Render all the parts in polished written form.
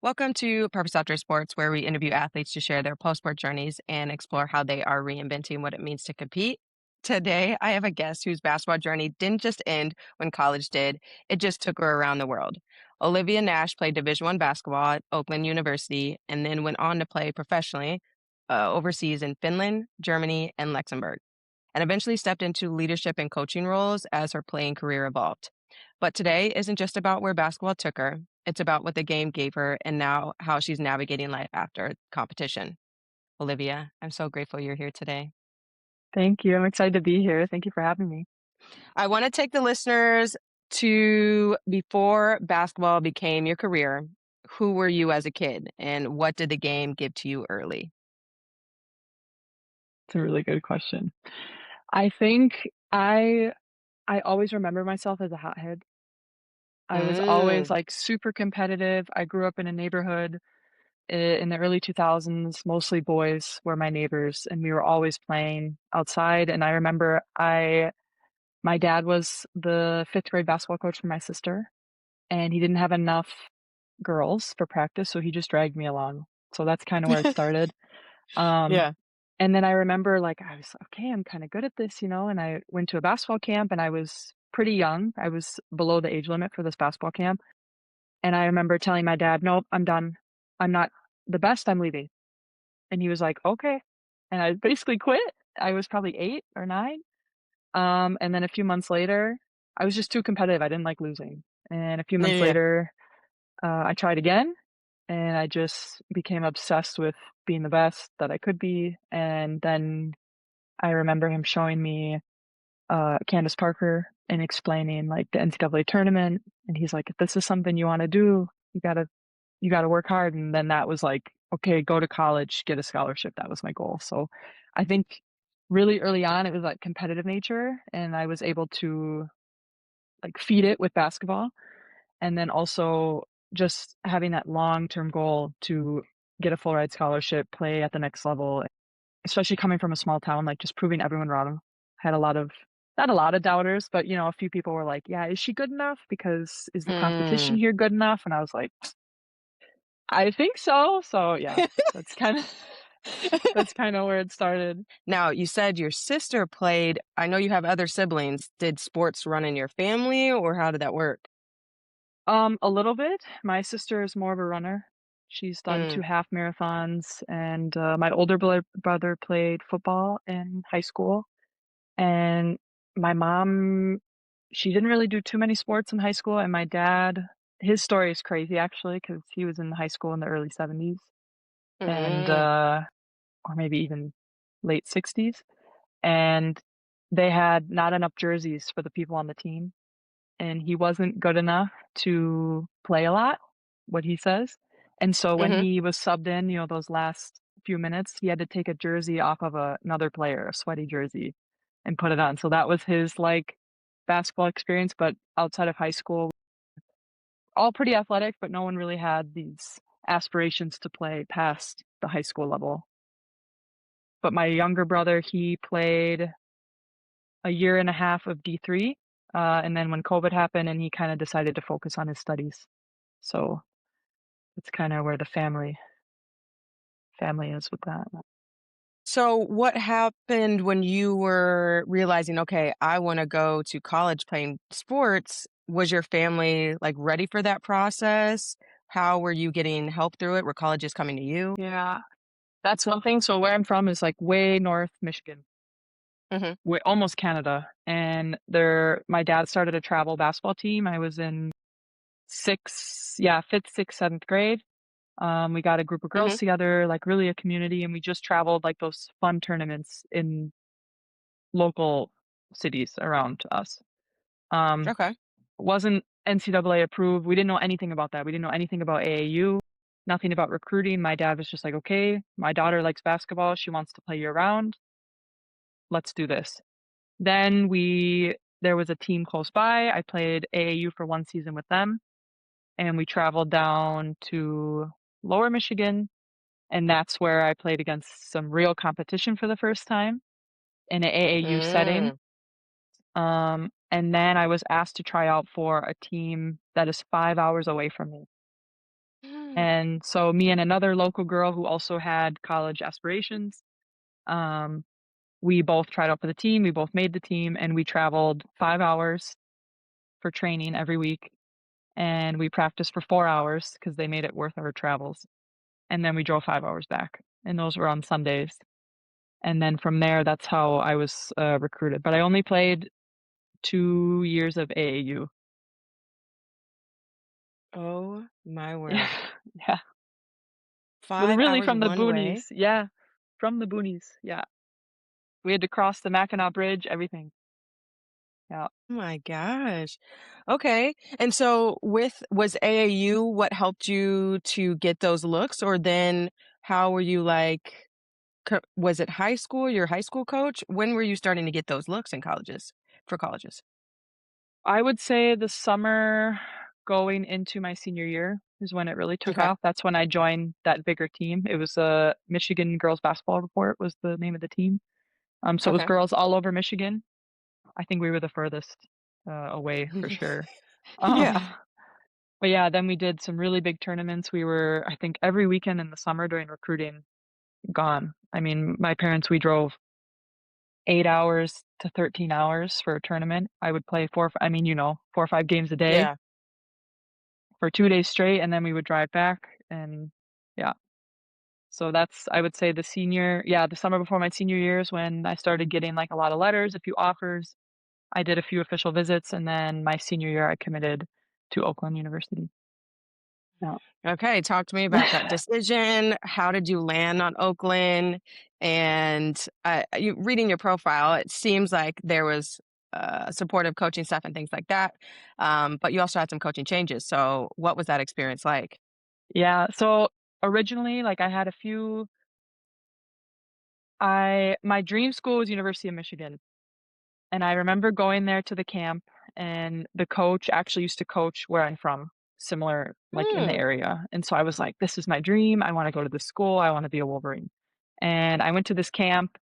Welcome to Purpose After Sports, where we interview athletes to share their post sport journeys and explore how they are reinventing what it means to compete. Today, I have a guest whose basketball journey didn't just end when college did, it just took her around the world. Olivia Nash played Division I basketball at Oakland University and then went on to play professionally overseas in Finland, Germany, and Luxembourg, and eventually stepped into leadership and coaching roles as her playing career evolved. But today isn't just about where basketball took her, it's about what the game gave her and now how she's navigating life after competition. Olivia, I'm so grateful you're here today. Thank you. I'm excited to be here. Thank you for having me. I want to take the listeners to before basketball became your career. Who were you as a kid and what did the game give to you early? It's a really good question. I think I always remember myself as a hothead. I was always Mm, like super competitive. I grew up in a neighborhood in the early 2000s, mostly boys were my neighbors and we were always playing outside and I remember I my dad was the 5th grade basketball coach for my sister and he didn't have enough girls for practice, so he just dragged me along. So that's kind of where it started. Um, yeah. And then I remember, like, I was, "Okay, I'm kinda good at this," and I went to a basketball camp, and I was pretty young. I was below the age limit for this basketball camp, and I remember telling my dad, "Nope, I'm done. I'm not the best, I'm leaving." And he was like, "Okay." And I basically quit. I was probably 8 or 9, and then a few months later I was just too competitive, I didn't like losing. And a few Yeah. months Yeah. later, I tried again, and I just became obsessed with being the best that I could be, and then I remember him showing me, Candace Parker and explaining, like, the NCAA tournament, and he's like, "If this is something you wanna do, you gotta work hard," and then that was like, "Okay, go to college, get a scholarship," that was my goal, so I think really early on, it was, like, competitive nature, and I was able to, like, feed it with basketball, and then also just having that long-term goal to get a full ride scholarship, play at the next level. Especially coming from a small town, like, just proving everyone wrong. Had a lot of not a lot of doubters, but, a few people were like, "Yeah, is she good enough? Because is the competition Mm. here good enough?" And I was like, "I think so." So, yeah, that's kinda that's kinda where it started. Now, you said your sister played. I know you have other siblings. Did sports run in your family or how did that work? A little bit. My sister is more of a runner. She's done 2 Mm, half marathons, and, my older brother played football in high school, and my mom she didn't really do too many sports in high school, and my dad his story is crazy actually because he was in high school in the early '70s and, mm, or maybe even late '60s, and they had not enough jerseys for the people on the team, and he wasn't good enough to play a lot, what he says, and so when mhm. he was subbed in, those last few minutes, he had to take a jersey off of another player, a sweaty jersey, and put it on, so that was his, like, basketball experience, but outside of high school, all pretty athletic, but no one really had these aspirations to play past the high school level. But my younger brother, he played a year and a half of D3, and then when COVID happened and he kinda decided to focus on his studies. So, it's kinda where the family is with that. So, what happened when you were realizing, okay, I want to go to college playing sports? Was your family like ready for that process? How were you getting help through it? Were colleges coming to you? Yeah, that's one thing. So where I'm from is, like, way north Michigan, Hmm. way almost Canada, and there my dad started a travel basketball team. I was in 5th, 6th, 7th grade. We got a group of girls Hmm. together, like, really a community, and we just traveled, like, those fun tournaments in local cities around us. Um, Okay. wasn't NCAA approved, we didn't know anything about that, we didn't know anything about AAU, nothing about recruiting. My dad was just like, "Okay, my daughter likes basketball, she wants to play year-round, let's do this." Then we there was a team close by, I played AAU for 1 season with them, and we traveled down to Lower Michigan, and that's where I played against some real competition for the first time in a AAU setting. Mm. And then I was asked to try out for a team that is 5 hours away from me. And so me and another local girl who also had college aspirations, um, we both tried out for the team, we both made the team, and we traveled 5 hours for training every week, and we practiced for 4 hours because they made it worth our travels, and then we drove 5 hours back, and those were on Sundays. And then from there, that's how I was, recruited, but I only played 2 years of AAU. Oh my Yeah, word. yeah. Well, 5 really hours from the one boonies, way? yeah, from the boonies, yeah. We had to cross the Mackinac Bridge, everything, yeah. Oh my gosh. Okay. And so was AAU what helped you to get those looks, or then how were you like was it high school, your high school coach? When were you starting to get those looks in colleges for colleges? I would say the summer going into my senior year is when it really took Okay. off. That's when I joined that bigger team. It was, Michigan Girls Basketball Report was the name of the team. So it was Okay. girls all over Michigan. I think we were the furthest, away for sure. Um, Yeah. but yeah, then we did some really big tournaments. We were, I think, every weekend in the summer during recruiting gone. I mean, my parents, we drove 8 hours to 13 hours for a tournament. I would play 4 or 5 games a day Yeah. for 2 days straight, and then we would drive back, and yeah. So that's, I would say, the summer before my senior year is when I started getting, like, a lot of letters, a few offers. I did a few official visits, and then my senior year, I committed to Oakland University. Yeah. Okay, talk to me about that decision. How did you land on Oakland? And reading your profile, it seems like there was supportive coaching stuff and things like that. But you also had some coaching changes. So, what was that experience like? Yeah, so originally, like, I had a few I my dream school was University of Michigan. And I remember going there to the camp, and the coach actually used to coach where I'm from, similar, like, in the Mm, area, and so I was like, "This is my dream, I wanna go to this school, I wanna be a Wolverine." And I went to this camp,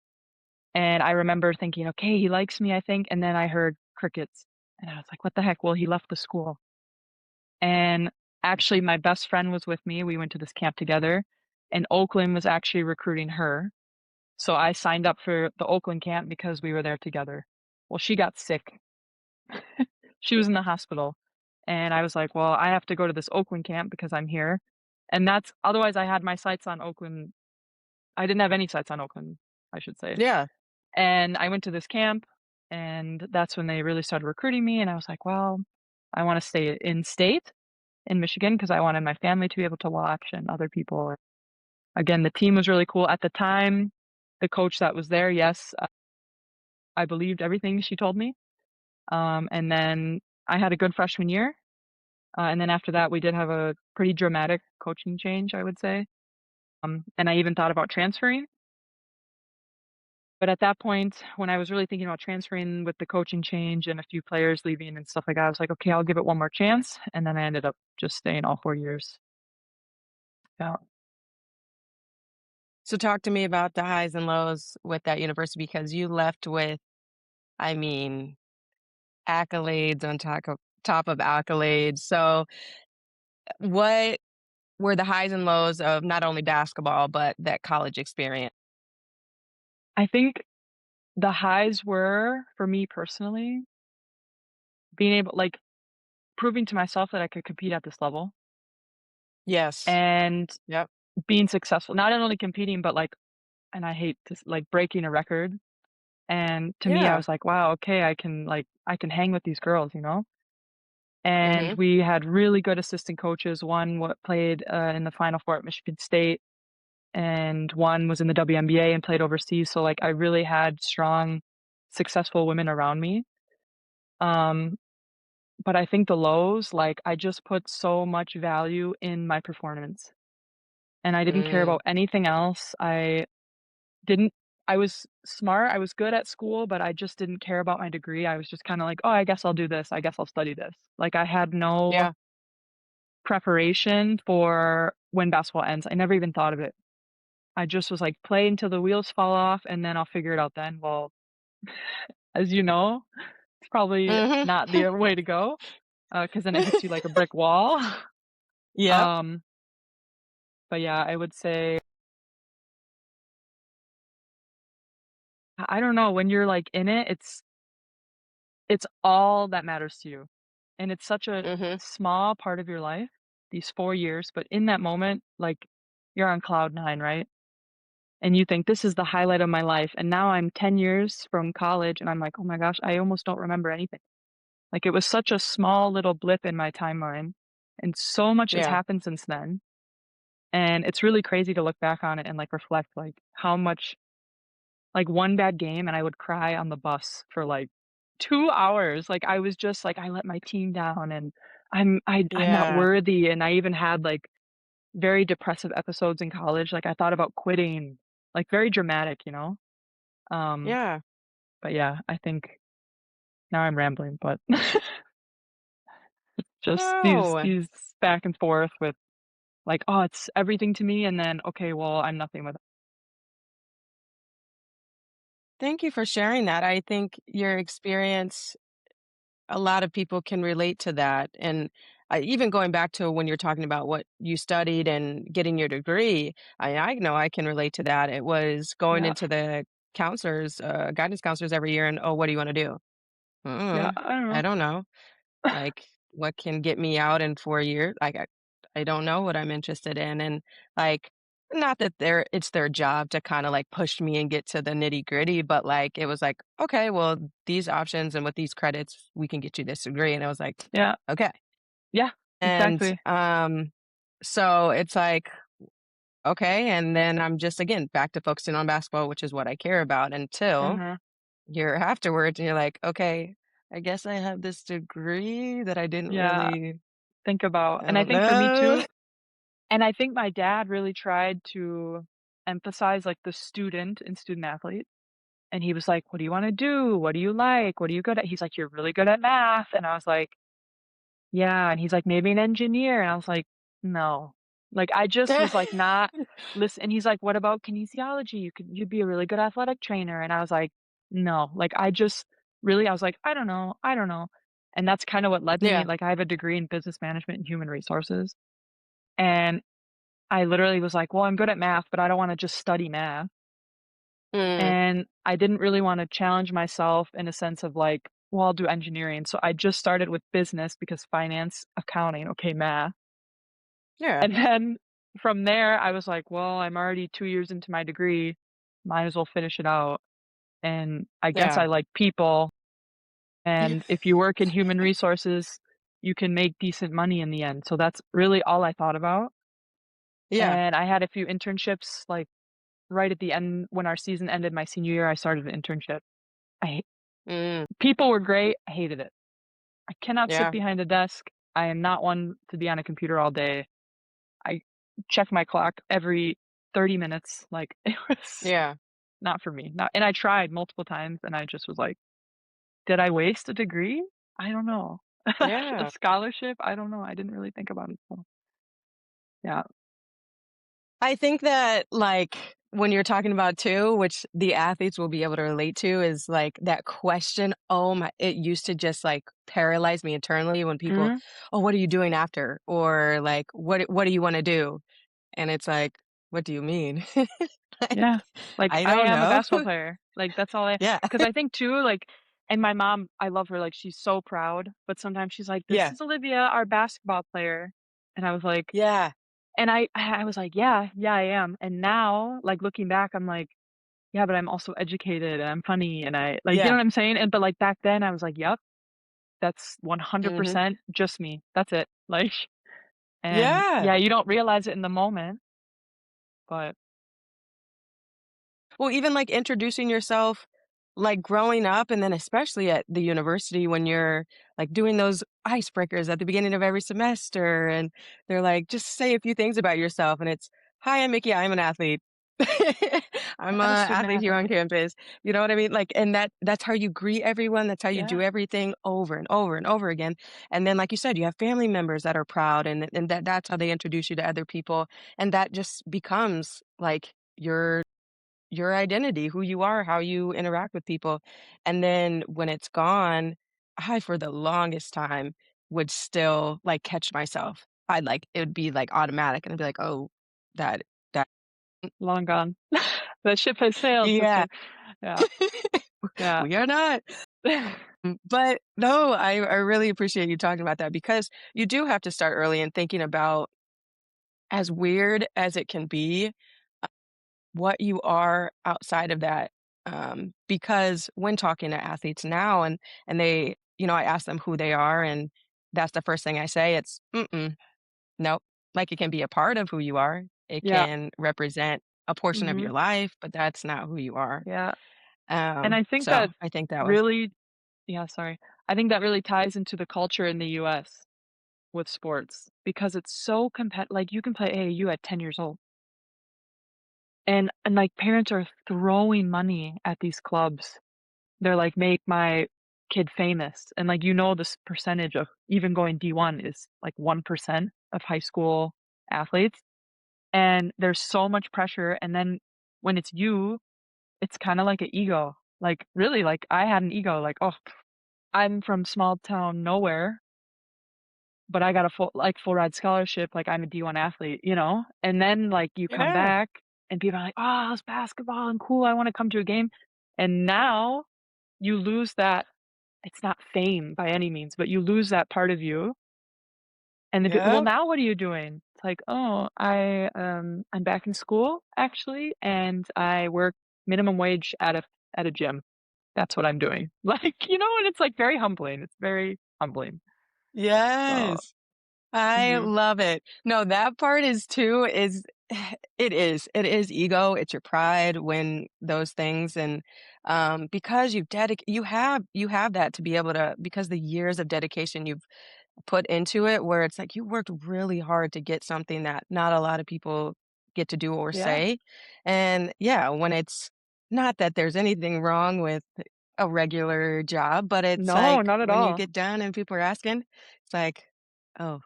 and I remember thinking, "Okay, he likes me, I think," and then I heard crickets, and I was like, "What the heck?" Well, he left the school, and actually, my best friend was with me, we went to this camp together, and Oakland was actually recruiting her, so I signed up for the Oakland camp because we were there together. Well, she got sick. She was in the hospital, and I was like, "Well, I have to go to this Oakland camp because I'm here." And that's otherwise, I had my sights on Oakland. I didn't have any sights on Oakland, I should say. yeah. And I went to this camp, and that's when they really started recruiting me, and I was like, "Well, I wanna stay in state, in Michigan, because I wanted my family to be able to watch and other people." Again, the team was really cool. At the time, the coach that was there, yes, I believed everything she told me. And then I had a good freshman year. And then after that, we did have a pretty dramatic coaching change, I would say. And I even thought about transferring. But at that point, when I was really thinking about transferring with the coaching change and a few players leaving and stuff like that, I was like, okay, I'll give it one more chance. And then I ended up just staying all 4 years. Yeah. So, talk to me about the highs and lows with that university because you left with, I mean, accolades on top of accolades. So, what were the highs and lows of not only basketball, but that college experience? I think the highs were, for me personally, being able, like, proving to myself that I could compete at this level Yes. and Yep. being successful. Not only competing, but like, and I hate to, like, breaking a record. And to me, I Yeah. was like, "Wow, okay, I can hang with these girls," you know? And Mhm. we had really good assistant coaches. One what played, in the Final Four at Michigan State, and one was in the WNBA and played overseas, so, like, I really had strong, successful women around me. Um, but I think the lows, like, I just put so much value in my performance, and I didn't care Mm. about anything else. Didn't I was smart, I was good at school, but I just didn't care about my degree. I was just kinda like, "Oh, I guess I'll do this. I guess I'll study this." Like, I had no Yeah. preparation for when basketball ends. I never even thought of it. I just was like, "Play until the wheels fall off, and then I'll figure it out then." Well, as you know, it's probably Mhm. not the way to go, because then it hits you like a brick wall. Yep. Um, But yeah, I would say I don't know, when you're, like, in it, it's all that matters to you, and it's such a Mhm. small part of your life, these 4 years, but in that moment, like, you're on cloud 9, right? And you think, "This is the highlight of my life," and now I'm 10 years from college, and I'm like, "Oh my gosh, I almost don't remember anything." Like, it was such a small little blip in my timeline, and so much has Yeah. happened since then, and it's really crazy to look back on it and, like, reflect, like, how much like, one bad game, and I would cry on the bus for, like, 2 hours, like, I was just like, "I let my team down, and I'm not Yeah. worthy," and I even had, like, very depressive episodes in college, like, I thought about quitting, like, very dramatic, you know? Um, Yeah. but yeah, I think now I'm rambling, but just Oh, these back and forth with, like, "Oh, it's everything to me," and then, "Okay, well, I'm nothing with it." thank you for sharing that. I think your experience, a lot of people can relate to that. And even going back to when you're talking about what you studied and getting your degree, I know I can relate to that. It was going Yeah, into the guidance counselors every year, and oh, what do you want to do? yeah, Mm, I don't I know. don't know. Like, what can get me out in 4 years? Like, I don't know what I'm interested in, and, like, not that it's their job to kinda, like, push me and get to the nitty-gritty, but, like, it was like, "Okay, well, these options and with these credits, we can get you this degree," and I was like, Yeah, "Okay." yeah, And, exactly. so it's like, okay, and then I'm just, again, back to focusing on basketball, which is what I care about until Mhm. you're afterwards, and you're like, "Okay, I guess I have this degree that I didn't Yeah, really think about I and I don't think for me know." too and I think my dad really tried to emphasize, like, the student and student athlete, and he was like, "What do you wanna do? What do you like? What are you good at?" He's like, "You're really good at math," and I was like, "Yeah," and he's like, "Maybe an engineer," and I was like, "No." Like, I just was, like, not listen and he's like, "What about kinesiology? You'd be a really good athletic trainer," and I was like, "No." Like, I just really I was like, "I don't know, I don't know," and that's kinda what led me Yeah. like, I have a degree in business management and human resources, and I literally was like, "Well, I'm good at math, but I don't wanna just study math." Mm, And I didn't really wanna challenge myself in a sense of like, "Well, I'll do engineering." So I just started with business because finance, accounting, okay, math. yeah, And then from there, I was like, "Well, I'm already 2 years into my degree, might as well finish it out." And I guess yeah. I like people, and if you work in human resources, you can make decent money in the end. So that's really all I thought about. Yeah. And I had a few internships, like, right at the end when our season ended my senior year, I started an internship. I Mm, People were great, I hated it. I cannot sit yeah, behind a desk. I am not one to be on a computer all day. I check my clock every 30 minutes, like, it was yeah, not for me, not and I tried multiple times, and I just was like, "Did I waste a degree? I don't know." A yeah. scholarship? I don't know, I didn't really think about it, so, yeah. I think that, like, when you're talking about too, which the athletes will be able to relate to, is, like, that question, oh my it used to just, like, paralyze me internally when people, Mhm. "Oh, what are you doing after?" Or, like, what do you wanna do?" And it's like, "What do you mean?" Like, Yeah. Like, I I don't am a know. basketball player. Like, that's all I Yeah, because I think too, like and my mom, I love her, like, she's so proud, but sometimes she's like, "This yeah, is Olivia, our basketball player." And I was like yeah, and I was like, "Yeah, yeah, I am." And now, like, looking back, I'm like, "Yeah, but I'm also educated, and I'm funny, and I" like, you know yeah, what I'm saying? And but, like, back then, I was like, "Yep, that's mhm, 100% just me. That's it." Like and, yeah. yeah, you don't realize it in the moment, but Well, even, like, introducing yourself, like, growing up and then especially at the university when you're, like, doing those icebreakers at the beginning of every semester, and they're like, "Just say a few things about yourself," and it's, "Hi, I'm Mickey, I'm an athlete. I'm a I'm a student athlete here on athlete. campus." You know what I mean? Like, and that's how you greet everyone, that's how you do Yeah, everything over and over and over again, and then, like you said, you have family members that are proud, and that's how they introduce you to other people, and that just becomes, like, your identity, who you are, how you interact with people. And then when it's gone, I, for the longest time, would still like catch myself. I'd like it would be like automatic and I'd be like, oh. that that Long gone. The ship has sailed, yeah, sister. Yeah, yeah. we are not. But no, I really appreciate you talking about that because you do have to start early and thinking about, as weird as it can be, what you are outside of that. Because when talking to athletes now and they, I ask them who they are, and that's the first thing I say. It's mm-mm, nope. Like it can be a part of who you are. It Yeah, can represent a portion of mhm, your life, but that's not who you are. yeah, and I think So that I think that was really yeah, sorry. I think that really ties into the culture in the US with sports because it's so like, you can play AAU at 10 years old, like, parents are throwing money at these clubs. They're like, "Make my kid famous," and, like, this percentage of even going D1 is, like, 1% of high school athletes, and there's so much pressure, and then when it's you, it's kinda like an ego. Like, really, like, I had an ego, like, "Oh, I'm from small town nowhere, but I got a full ride scholarship, like, I'm a D1 athlete," you know? And then, like, you come yeah, back and people are like, "Oh, it's basketball and cool, I wanna come to a game," and now you lose that. It's not fame by any means, but you lose that part of you, and "Well, yeah, now what are you doing?" It's like, "Oh, I'm back in school, actually, and I work minimum wage at a gym. That's what I'm doing." Like, and it's, like, very humbling. It's very humbling. So yes. I mhm. love it. No, that part is too is it is ego, it's your pride when those things and because you have that to be able to because the years of dedication you've put into it where it's like you worked really hard to get something that not a lot of people get to do or Yeah. say. And yeah, when it's not that there's anything wrong with a regular job, but it's No, like not at when you all. get done and people are asking, it's like, oh,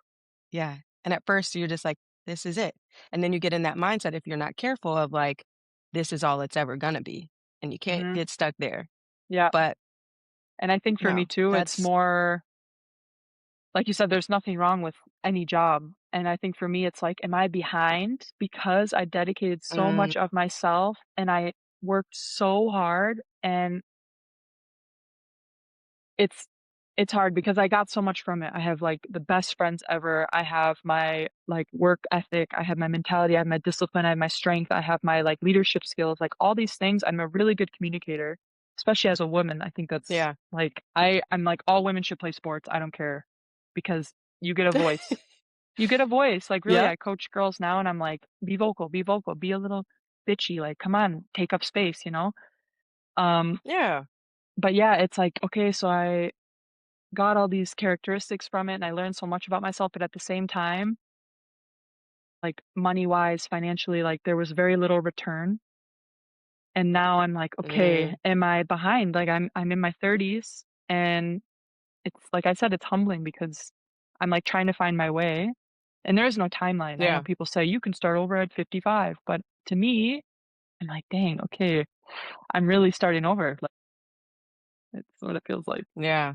yeah, and at first you're just like, "This is it," and then you get in that mindset if you're not careful of, like, this is all it's ever gonna be, and you can't Mhm. get stuck there, Yeah, but and I think for me no, too, it's that's more like you said, there's nothing wrong with any job, and I think for me, it's like, am I behind because I dedicated so mm, much of myself and I worked so hard, and it's it's hard because I got so much from it. I have, like, the best friends ever. I have my, like, work ethic, I have my mentality, I have my discipline, I have my strength, I have my, like, leadership skills, like, all these things. I'm a really good communicator, especially as a woman. I think that's, yeah. like, I'm like, all women should play sports, I don't care, because you get a voice. You get a voice, like, really, Yep, I coach girls now, and I'm like, be vocal, be a little bitchy, like, come on, take up space, you know? Um, yeah, but yeah, it's like, okay, so I got all these characteristics from it, and I learned so much about myself, but at the same time, like, money-wise, financially, like, there was very little return, and now I'm like, "Okay, mm, am I behind?" Like, I'm in my 30s, and it's like I said, it's humbling because I'm, like, trying to find my way, and there is no timeline. I know yeah, people say, "You can start over at 55," but to me, I'm like, "Dang, okay, I'm really starting over." Like, it's what it feels like. yeah.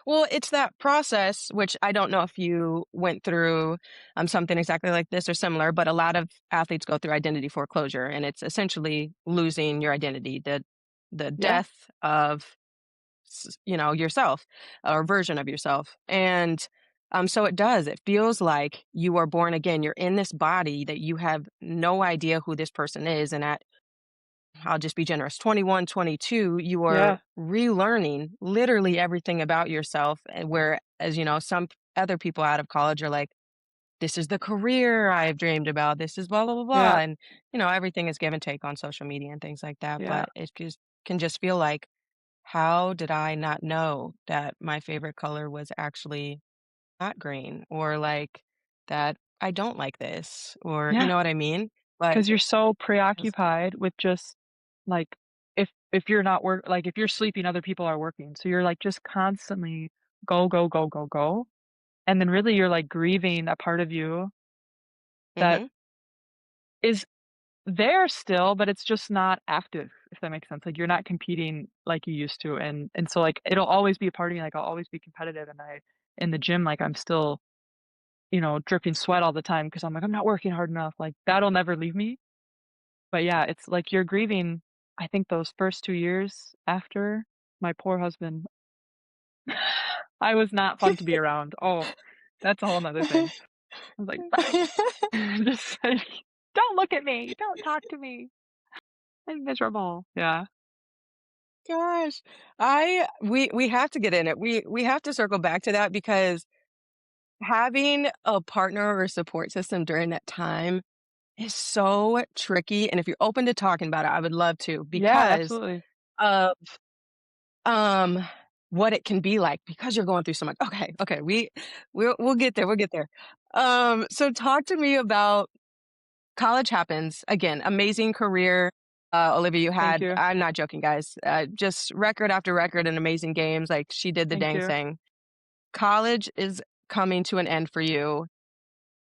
Well, it's that process, which I don't know if you went through, something exactly like this or similar, but a lot of athletes go through identity foreclosure, and it's essentially losing your identity, the Yeah, death of yourself or version of yourself. And so it does. It feels like you are born again. You're in this body that you have no idea who this person is. And at, I'll just be generous, 21, 22, you are yeah, relearning literally everything about yourself. And where, as you know, some other people out of college are like, this is the career I've dreamed about. This is blah, blah, blah, blah. yeah, And, everything is give and take on social media and things like that. yeah, But it just can just feel like, how did I not know that my favorite color was actually not green or like that I don't like this or you yeah. know what I mean? But 'Cause you're so it's preoccupied with just, like, if you're not like, if you're sleeping, other people are working, so you're, like, just constantly go, go, go, go, go, and then really you're, like, grieving a part of you that mhm, is there still, but it's just not active, if that makes sense, like, you're not competing like you used to, and so, like, it'll always be a part of me, like, I'll always be competitive, and I in the gym, like, I'm still dripping sweat all the time because I'm like, "I'm not working hard enough." Like, that'll never leave me. But yeah, it's like you're grieving, I think those first 2 years after my poor husband, I was not fun to be around. Oh, that's a whole 'nother thing. I was like, just like, "Don't look at me, don't talk to me. I'm miserable." Yeah. Gosh, we have to get in it. We have to circle back to that because having a partner or support system during that time is so tricky, and if you're open to talking about it, I would love to Yeah, because absolutely. of, um, what it can be like because you're going through so much. Okay, okay, we'll get there, we'll get there. So talk to me about college happens. Again, amazing career, Olivia, you Thank had. you. I'm not joking, guys. Just record after record and amazing games. Like she did the Thank dang you. thing. College is coming to an end for you.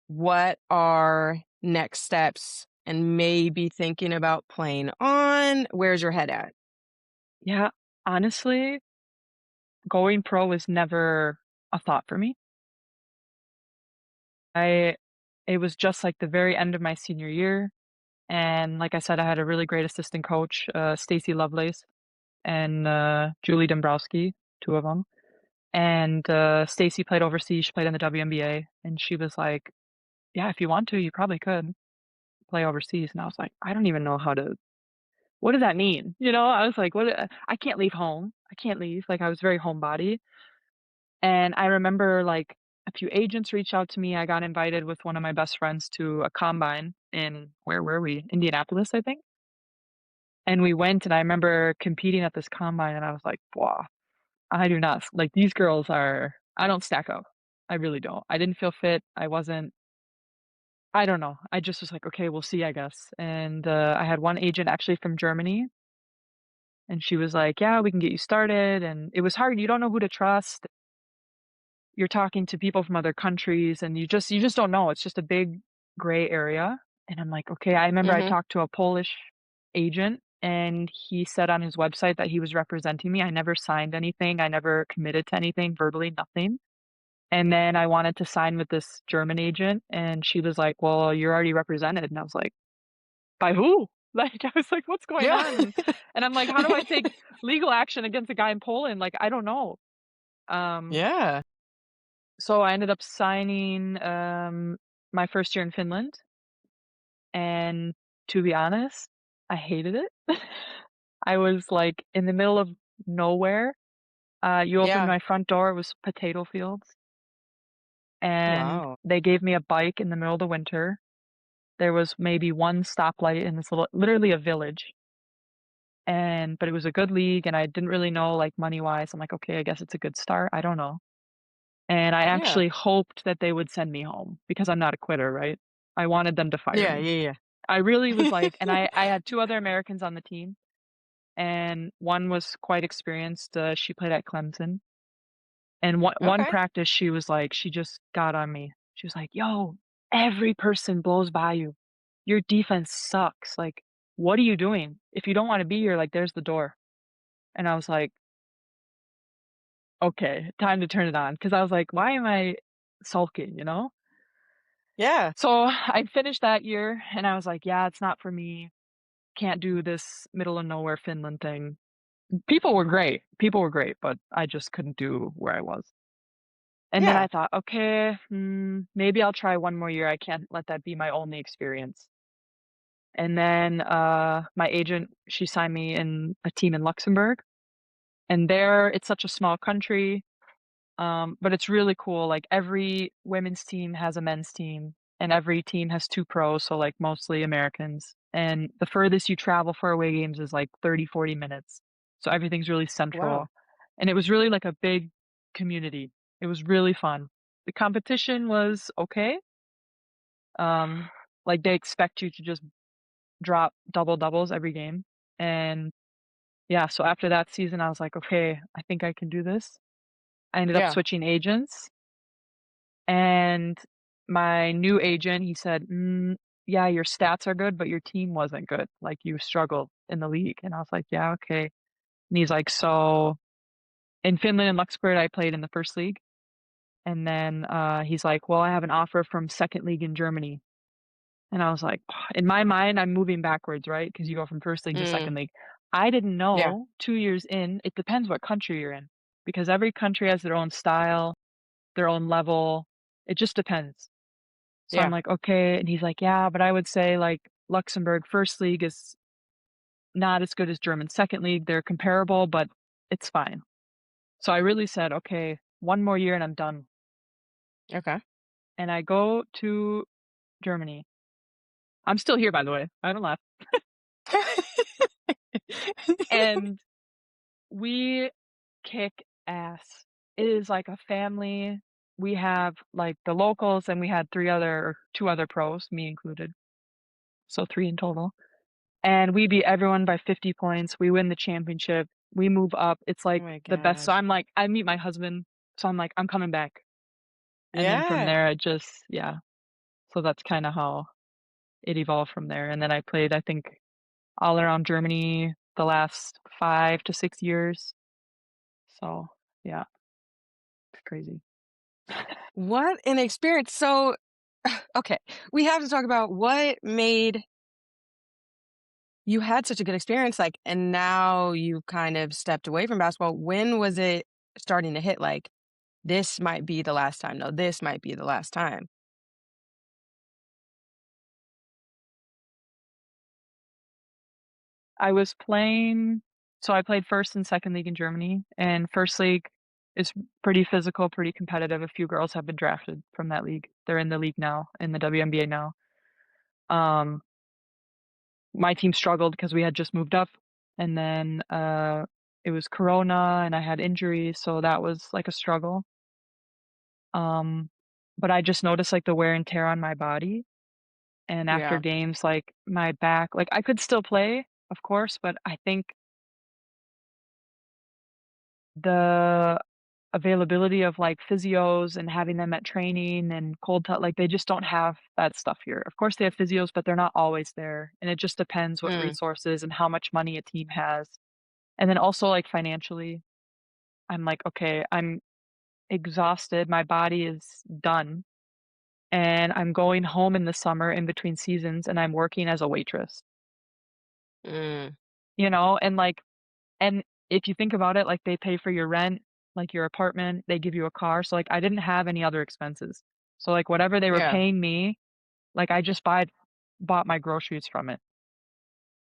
What are next steps? And maybe thinking about playing on. Where's your head at? Yeah, honestly, going pro was never a thought for me. I It was just, like, the very end of my senior year, and like I said, I had a really great assistant coach, Stacy Lovelace and, Julie Dombrowski, 2 of them. And, Stacy played overseas, she played in the WNBA, and she was like, "Yeah, if you want to, you probably could play overseas." And I was like, "I don't even know how to what does that mean?" I was like, "What I can't leave home. I can't leave." Like, I was very homebody. And I remember, like, a few agents reached out to me. I got invited with one of my best friends to a combine in where were we? Indianapolis, I think. And we went, and I remember competing at this combine, and I was like, "Wow, I do not like, these girls are I don't stack up. I really don't. I didn't feel fit. I don't know. I just was like, "Okay, we'll see, I guess." And, I had one agent actually from Germany, and she was like, "Yeah, we can get you started." And it was hard. You don't know who to trust. You're talking to people from other countries, and you just don't know. It's just a big gray area. And I'm like, "Okay." I remember I Mhm. talked to a Polish agent, and he said on his website that he was representing me. I never signed anything. I never committed to anything verbally, nothing. And then I wanted to sign with this German agent, and she was like, "Well, you're already represented." And I was like, "By who?" Like, I was like, "What's going Yeah. on?" And I'm like, "How do I take legal action against a guy in Poland?" Like, I don't know. Um, Yeah. so I ended up signing, my first year in Finland, and to be honest, I hated it. I was, like, in the middle of nowhere. You opened Yeah. my front door, it was potato fields, and Wow. they gave me a bike in the middle of the winter. There was maybe one stoplight in this little literally a village, but it was a good league, and I didn't really know, like, money-wise. I'm like, "Okay, I guess it's a good start." I don't know. And I Yeah. actually hoped that they would send me home because I'm not a quitter, right? I wanted them to fire Yeah, me. yeah, I really was like, and yeah. I had 2 other Americans on the team, and one was quite experienced, she played at Clemson, and one Okay. practice, she was like she just got on me. She was like, "Yo, every person blows by you. Your defense sucks, like, what are you doing? If you don't wanna be here, like, there's the door." And I was like, "Okay, time to turn it on," because I was like, "Why am I sulking?" Yeah. So, I finished that year, and I was like, "Yeah, it's not for me. Can't do this middle of nowhere Finland thing." People were great, but I just couldn't do where I was. And then Yeah. I thought, "Okay, maybe I'll try one more year. I can't let that be my only experience." And then, my agent, she signed me in a team in Luxembourg, and there it's such a small country, but it's really cool. Like, every women's team has a men's team, and every team has 2 pros, so, like, mostly Americans, and the furthest you travel for away games is, like, 30, 40 minutes, so everything's really central, Wow. and it was really like a big community. It was really fun. The competition was okay, um, like, they expect you to just drop double doubles every game, and, yeah, so after that season, I was like, "Okay, I think I can do this." I ended up Yeah. switching agents. And my new agent, he said, yeah, your stats are good, but your team wasn't good. Like, you struggled in the league." And I was like, "Yeah, okay." And he's like, "So in Finland and Luxembourg, I played in the first league, And then, he's like, "Well, I have an offer from 2nd league in Germany." And I was like, in my mind, I'm moving backwards, right? Because you go from 1st league to Mm, 2nd league. I didn't yeah, know 2 years in, it depends what country you're in, because every country has their own style, their own level. It just depends. So I'm yeah. like, "Okay," and he's like, "Yeah, but I would say, like, Luxembourg 1st league is not as good as German 2nd league. They're comparable, but it's fine." So I really said, "Okay, 1 more year and I'm done." Okay. And I go to Germany. I'm still here, by the way. I haven't left. And we kick ass. It is like a family. We have, like, the locals, and we had 3 other or 2 other pros, me included, so 3 in total. And we beat everyone by 50 points. We win the championship. We move up. It's, Oh like, my the best. So gosh. I'm like I meet my husband, so I'm like, "I'm coming back." And then from Yeah. there, it just yeah. So that's kinda how it evolved from there, and then I played, I think, all around Germany the last 5 to 6 years. So, yeah, it's crazy. What an experience. So, okay, we have to talk about what made you had such a good experience, like, and now you kind of stepped away from basketball. When was it starting to hit like, this might be the last time? No, this might be the last time. I was playing so I played 1st and 2nd league in Germany, and 1st league is pretty physical, pretty competitive. A few girls have been drafted from that league. They're in the league now, in the WNBA now. Um, my team struggled because we had just moved up, and then, it was corona, and I had injuries, so that was, like, a struggle. Um, but I just noticed, like, the wear and tear on my body, and after Yeah. games, like, my back like, I could still play, of course, but I think the availability of, like, physios and having them at training and like, they just don't have that stuff here. Of course, they have physios, but they're not always there, and it just depends what Mm, resources and how much money a team has. And then also, like, financially, I'm like, "Okay, I'm exhausted, my body is done, and I'm going home in the summer in between seasons, and I'm working as a waitress." mm, You know? And if you think about it, like, they pay for your rent, like, your apartment, they give you a car, so, like, I didn't have any other expenses. So, like, whatever they were yeah, paying me, like, I just bought my groceries from it.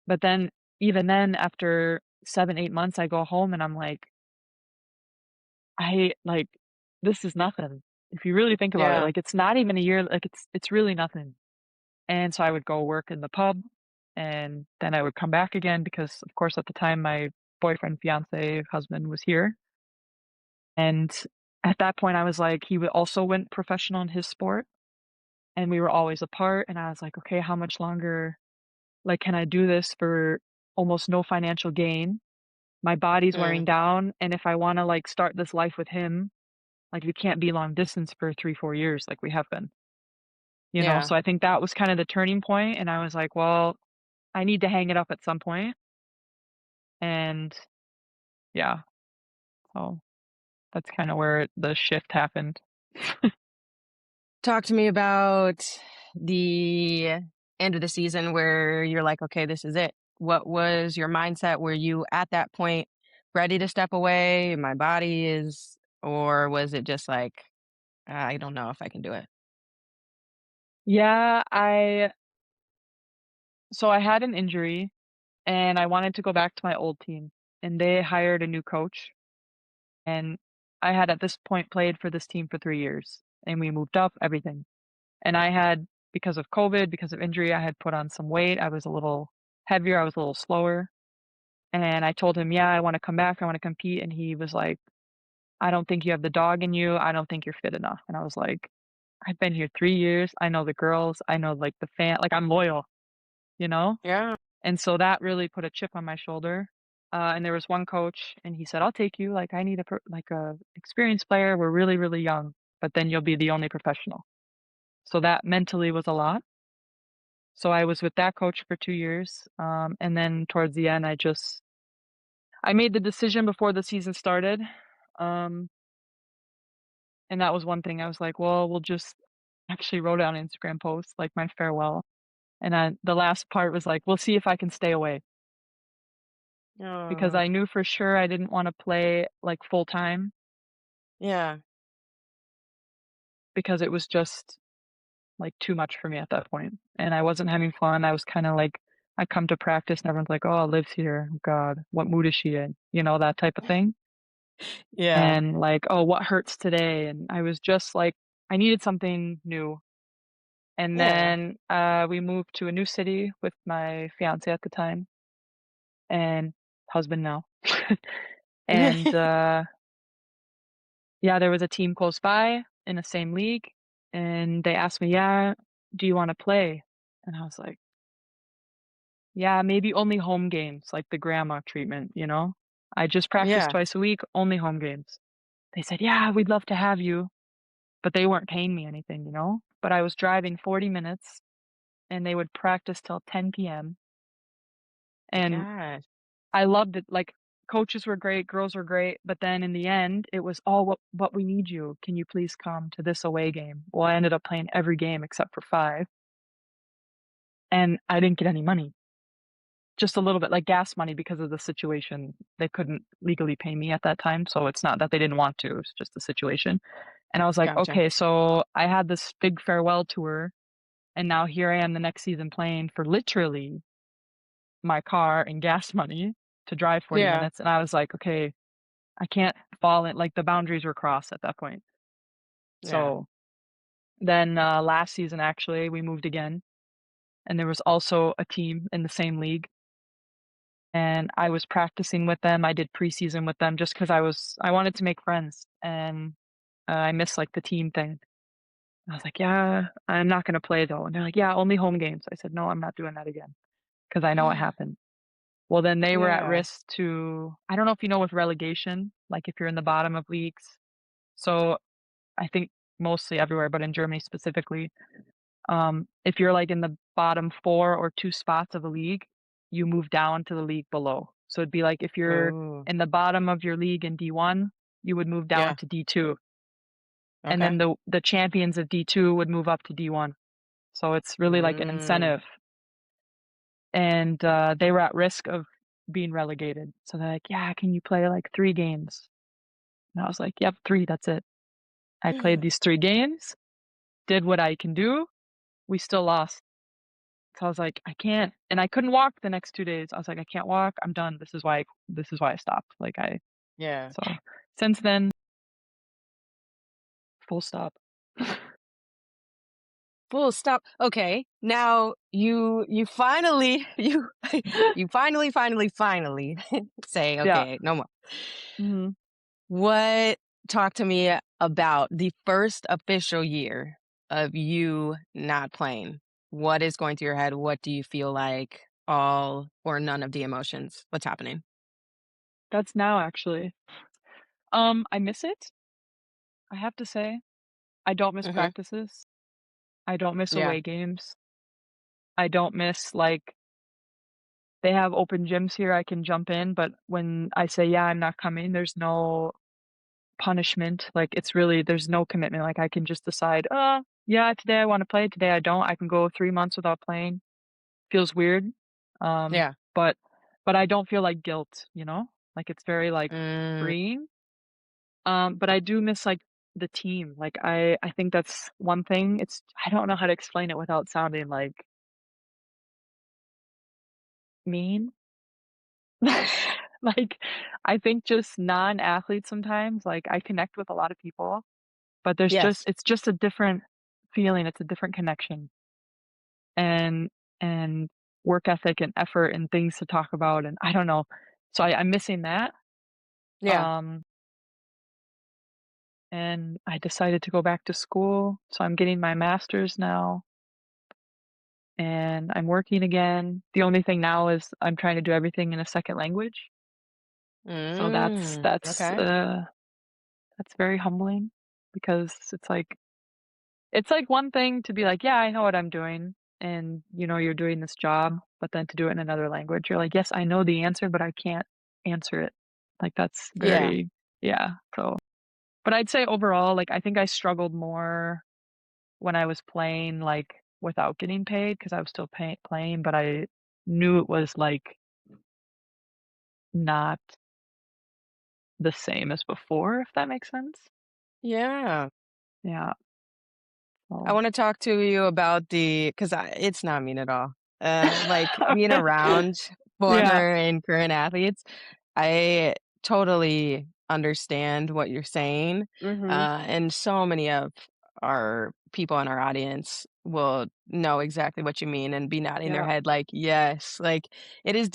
But then even then, after 7, 8 months, I go home and I'm like, like, this is nothing. If you really think about it, yeah. like, it's not even a year, like, it's really nothing. And so I would go work in the pub, and then I would come back again because, of course, at the time, my boyfriend, fiancé, husband was here. And at that point, I was like he also went professional in his sport, and we were always apart, and I was like, "Okay, how much longer, like, can I do this for almost no financial gain? My body's wearing Mm, down, and if I wanna, like, start this life with him, like, we can't be long distance for 3, 4 years like we have been." You know? yeah. So I think that was kinda the turning point, and I was like, "Well, I need to hang it up at some point." And yeah, so that's kinda where the shift happened. Talk to me about the end of the season where you're like, okay, this is it. What was your mindset? Were you at that point ready to step away? My body is, or was it just like, I don't know if I can do it? Yeah, I had an injury, and I wanted to go back to my old team, and they hired a new coach, and I had at this point played for this team for 3 years, and we moved up, everything. And I had because of COVID, because of injury, I had put on some weight, I was a little heavier, I was a little slower, and I told him, "Yeah, I wanna come back, I wanna compete," and he was like, "I don't think you have the dog in you, I don't think you're fit enough." And I was like, "I've been here 3 years, I know the girls, I know, like, the like, I'm loyal, you know?" Yeah. And so that really put a chip on my shoulder. And there was one coach, and he said, "I'll take you. Like, I need a experienced player. We're really, really young, but then you'll be the only professional." So that mentally was a lot. So I was with that coach for 2 years. And then towards the end, I made the decision before the season started. Um, And that was one thing I was like, "Well, we'll just" actually wrote it on an Instagram post, like, my farewell, and the last part was like, "We'll see if I can stay away," because Oh, I knew for sure I didn't wanna play, like, full time yeah, because it was just, like, too much for me at that point, and I wasn't having fun. I was kinda like I come to practice and everyone's like, "Oh, Liv's here. Oh God, what mood is she in?" You know, that type of thing, yeah, and like, "Oh, what hurts today?" And I was just like I needed something new. And yeah, then, we moved to a new city with my fiancé at the time and husband now. And, yeah, there was a team close by in the same league, and they asked me, "Yeah, do you wanna play?" And I was like, "Yeah, maybe only home games," like the grandma treatment, you know? I just practice yeah, twice a week, only home games. They said, "Yeah, we'd love to have you," but they weren't paying me anything, you know? But I was driving 40 minutes, and they would practice till 10 PM, and gosh, I loved it, like, coaches were great, girls were great, but then in the end, it was, "Oh, what we need you. Can you please come to this away game?" Well, I ended up playing every game except for 5, and I didn't get any money. Just a little bit, like gas money because of the situation. They couldn't legally pay me at that time, so it's not that they didn't want to, it's just the situation. And I was like, gotcha. "Okay, so I had this big farewell tour, and now here I am the next season playing for literally my car and gas money to drive 40 Yeah, minutes," and I was like, "Okay, I can't fall in," like, the boundaries were crossed at that point. yeah, So, then, last season, actually, we moved again, and there was also a team in the same league, and I was practicing with them. I did preseason with them just because I wanted to make friends, and, I miss, like, the team thing. I was like, "Yeah, I'm not gonna play, though," and they're like, "Yeah, only home games." I said, "No, I'm not doing that again because I know what happened." Well, then they were at yeah, risk to I don't know if you know with relegation, like, if you're in the bottom of leagues. So I think mostly everywhere, but in Germany specifically, if you're, like, in the bottom 4 or 2 spots of a league, you move down to the league below. So it'd be like if you're ooh, in the bottom of your league in D1, you would move down yeah, to D2, and then okay, the champions of D2 would move up to D1. So it's really like an mm, incentive, and, they were at risk of being relegated. So they're like, "Yeah, can you play, like, 3 games?" And I was like, "Yep, 3, that's it." I played these 3 games, did what I can do, we still lost. So I was like, "I can't," and I couldn't walk the next 2 days. I was like, "I can't walk, I'm done. This is why I stopped." Like, I yeah. so since then, full stop. Full stop. Okay, now you finally you finally say, Yeah. "Okay, no more." Mhm. What talk to me about the first official year of you not playing. What is going through your head? What do you feel like? All or none of the emotions? What's happening? That's now, actually. I miss it, I have to say. I don't miss Mhm. practices. I don't miss Yeah. away games. I don't miss, like they have open gyms here, I can jump in, but when I say, "Yeah, I'm not coming," there's no punishment. Like, it's really there's no commitment. Like, I can just decide, yeah, today I wanna play, today I don't." I can go 3 months without playing. Feels weird, um, Yeah. but I don't feel like guilt, you know? Like, it's very, like, Mm, freeing, but I do miss, like, the team. Like, I think that's one thing. It's I don't know how to explain it without sounding, like, mean. Like, I think just non-athletes sometimes, like, I connect with a lot of people, but there's just yes. it's just a different feeling, it's a different connection, and and work ethic and effort and things to talk about, and I don't know. So I'm missing that, Yeah. um, and I decided to go back to school, so I'm getting my master's now, and I'm working again. The only thing now is I'm trying to do everything in a second language, so Mm, okay. that's very humbling because it's like one thing to be like, "Yeah, I know what I'm doing," and, you're doing this job, but then to do it in another language, you're like, "Yes, I know the answer, but I can't answer it." Like, that's Yeah. very yeah, so But I'd say overall, like, I think I struggled more when I was playing, like, without getting paid because I was still playing, but I knew it was, like, not the same as before, if that makes sense. Yeah. Yeah, I so wanna talk to you about because it's not mean at all. Like, being okay. around Yeah, former and current athletes, I totally understand what you're saying, mhm, and so many of our people in our audience will know exactly what you mean and be nodding their yeah, head like, "Yes." Like, it is